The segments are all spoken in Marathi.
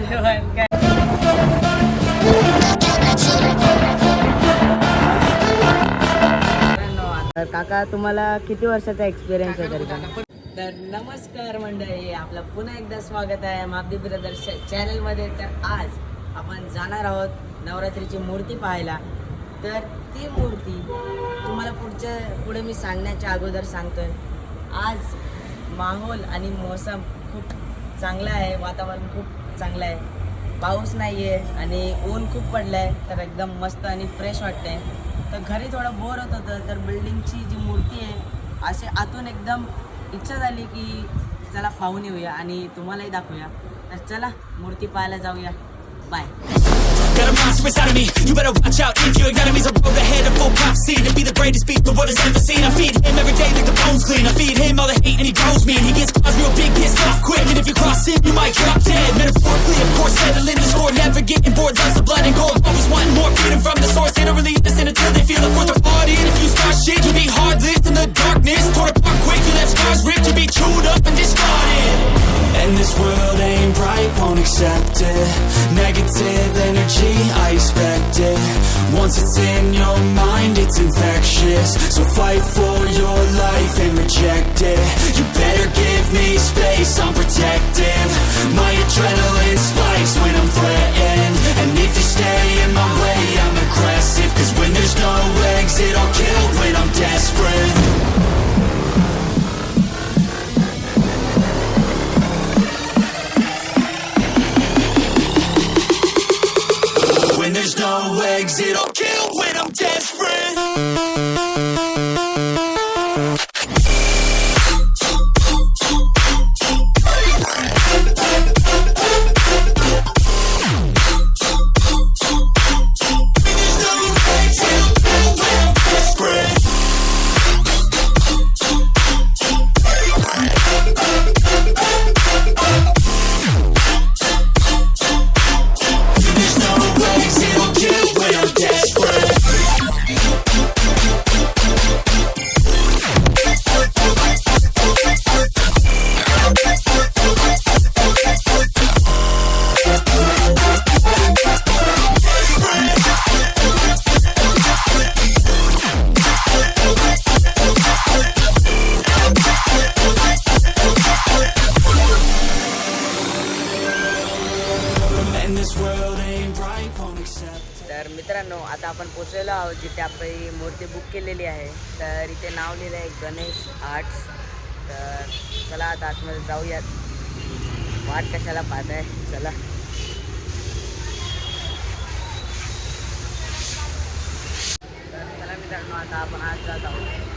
जेवण काय काका तुम्हाला किती वर्षाचा एक्सपिरियन्स आहे तरी तर नमस्कार मंडळी, आपलं पुन्हा एकदा स्वागत आहे महादेव ब्रदर्स चॅनलमध्ये. तर आज आपण जाणार आहोत नवरात्रीची मूर्ती पाहायला. तर ती मूर्ती तुम्हाला पुढे मी सांगण्याच्या अगोदर सांगतोय, आज माहोल आणि मौसम खूप चांगला आहे, वातावरण खूप चांगलं आहे, पाऊस नाही आहे आणि ऊन खूप पडलं आहे. तर एकदम मस्त आणि फ्रेश वाटतं आहे. तर घरी थोडं बोर होत होतं, तर बिल्डिंगची जी मूर्ती आहे असे आतून एकदम इच्छा झाली की चला पाहून येऊया आणि तुम्हालाही दाखवूया. तर चला मूर्ती पाहायला जाऊया. Bye. Got a monster inside of me, you better watch out. If you ain't got him, he's a road ahead, a full prophecy to be the greatest beast the world has ever seen. I feed him every day like the bones clean. I feed him all the hate and he grows me, and he gets claws real big, pissed off quick. And if you cross him, you might drop dead. Metaphorically, of course, settling the score, never getting bored. Loves of blood and gore, always wanting more, feeding from the source. They don't really listen until they feel the force of art in. If you start shit, you be heartless in the darkness, torn apart quick. You left scars ripped, you be chewed up and discarded. And this world ain't right, won't accept it. Negative energy, I expect it. Once it's in your mind, it's infectious. So fight for your life and reject it. You better give me space, I'm protective. My adrenaline spikes when I'm threatened. And if you stay in my way, I'm aggressive. Cause when there's no exit, I'll kill when I'm desperate. When there's no exit, I'll kill when I'm desperate. तर मित्रांनो, आता आपण पोचलेलो आहोत जिथे आपली मूर्ती बुक केलेली आहे. तर इथे नाव लिहिलं आहे गणेश आर्ट्स. तर चला आता आतमध्ये जाऊयात. वाट कशाला पाहत आहे, चला. तर चला मित्रांनो, आता आपण आज जात आहोत.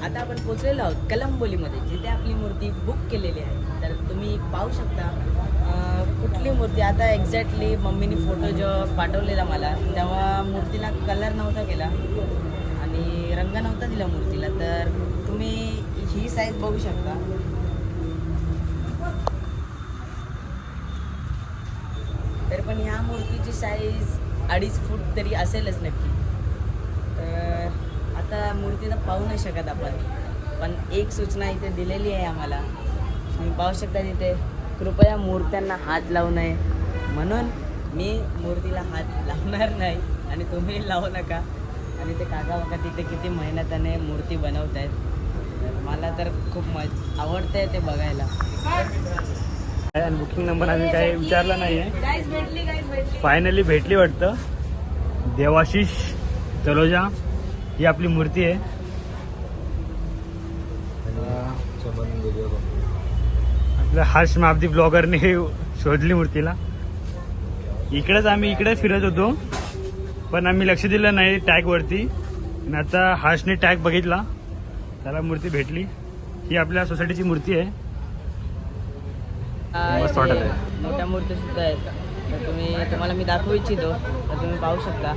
आता आपण पोचलेलो आहोत कलंबोलीमध्ये, जिथे आपली मूर्ती बुक केलेली आहे. तर तुम्ही पाहू शकता कुठली मूर्ती. आता एक्झॅक्टली मम्मीने फोटो जेव्हा पाठवलेला मला, तेव्हा मूर्तीला कलर नव्हता केला आणि रंग नव्हता दिला मूर्तीला. तर तुम्ही ही साईज बघू शकता. तर पण ह्या मूर्तीची साईज 2.5 फूट तरी असेलच नक्की. तर आता मूर्ती तर पाहू नाही शकत आपण, पण एक सूचना इथे दिलेली आहे आम्हाला. तुम्ही पाहू शकता तिथे, कृपया मूर्त्यांना हात लावू नये. म्हणून मी मूर्तीला हात लावणार नाही आणि तुम्ही लावू नका. आणि ते काका बघा तिथे किती मेहनतीने मूर्ती बनवत आहेत. तर मला तर खूप आवडतंय ते बघायला. आणि बुकिंग नंबर आम्ही काही विचारला नाही आहे. फायनली भेटली वाटतं. देवाशिष तलोजा ही आपली मूर्ती आहे. आपल्या हर्ष महाब्दी ब्लॉगरने शोधली मूर्तीला. इकडेच फिरत होतो, पण आम्ही लक्ष दिलं नाही टॅगवरती. आणि आता हर्षने टॅग बघितला, त्याला मूर्ती भेटली. ही आपल्या सोसायटीची मूर्ती आहे. मस्त इथे वाटत आहे. मोठ्या मूर्ती सुद्धा आहेत. तर तुम्हाला मी दाखवू इच्छितो, तर तुम्ही पाहू शकता.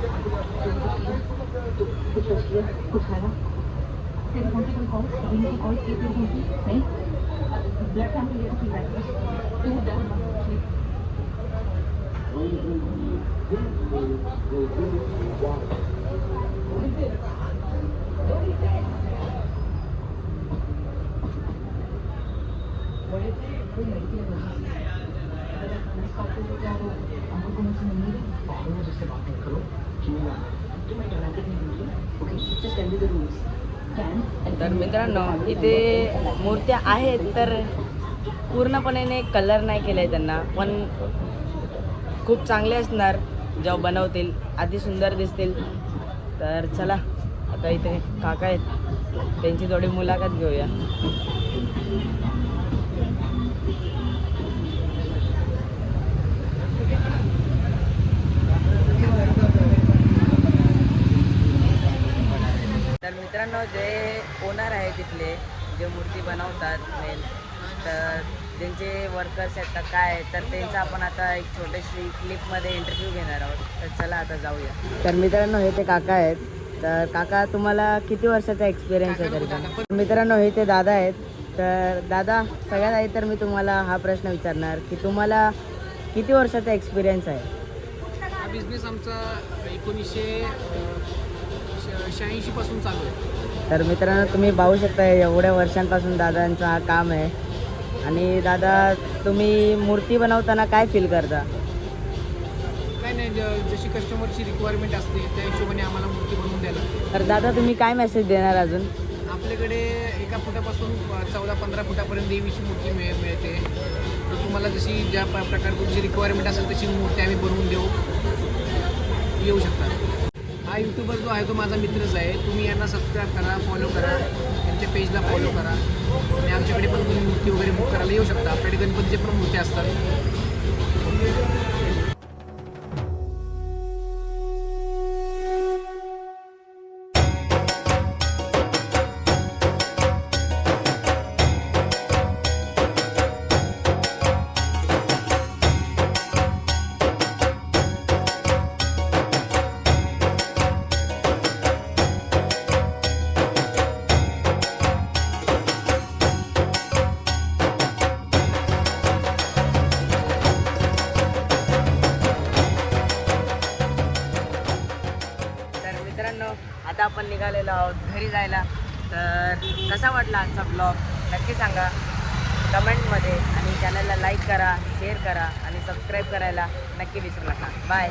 तर मित्रांनो, इथे मूर्त्या आहेत, तर पूर्णपणे कलर नाही केलं आहे त्यांना, पण खूप चांगले असणार जेव्हा बनवतील, आधी सुंदर दिसतील. तर चला, आता इथे काका आहेत, त्यांची थोडी मुलाखत घेऊया. तर मित्रांनो, जे ओनर आहे तिथले, जे मूर्ती बनवतात मेन, तर त्यांचे वर्कर्स आहेत का काय, तर त्यांचा आपण आता एक छोटीशी क्लिपमध्ये इंटरव्ह्यू घेणार आहोत. तर चला आता जाऊया. तर मित्रांनो, हे ते काका आहेत. तर काका, तुम्हाला किती वर्षाचा एक्सपिरियन्स आहे तरी पण? मित्रांनो, हे ते दादा आहेत. तर दादा, सगळ्यात आधी तर मी तुम्हाला हा प्रश्न विचारणार की तुम्हाला किती वर्षाचा एक्सपिरियन्स आहे? हा बिझनेस आमचा 1986 पासून चालू आहे. तर मित्रांनो, तुम्ही पाहू शकता एवढ्या वर्षांपासून दादांचा हा काम आहे. आणि दादा, तुम्ही मूर्ती बनवताना काय फील करता? काय नाही, जशी कस्टमरची रिक्वायरमेंट असते त्या हिशोबाने आम्हाला मूर्ती बनवून द्यायला लागते. तर दादा, तुम्ही काय मेसेज देणार अजून? आपल्याकडे 1 फुटापासून 14-15 फुटापर्यंत देवीची मूर्ती मिळते. तर तुम्हाला जशी ज्या प्रकारे तुमची रिक्वायरमेंट असेल तशी मूर्ती आम्ही बनवून देऊ, येऊ शकता. हा यूट्यूबर जो आहे तो माझा मित्रच आहे. तुम्ही यांना सबस्क्राईब करा, फॉलो करा, त्यांच्या पेजला फॉलो करा. आणि आमच्याकडे पण तुम्ही मूर्ती वगैरे बुक करायला येऊ शकता. आपल्याकडे गणपतीचे पण मूर्ती असतात. मित्रांनो, आता आपण निघालेलो आहोत घरी जायला. तर कसा वाटला आजचा ब्लॉग नक्की सांगा कमेंटमध्ये. आणि चॅनलला लाईक करा, शेअर करा आणि सबस्क्राईब करायला नक्की विसरू नका. बाय.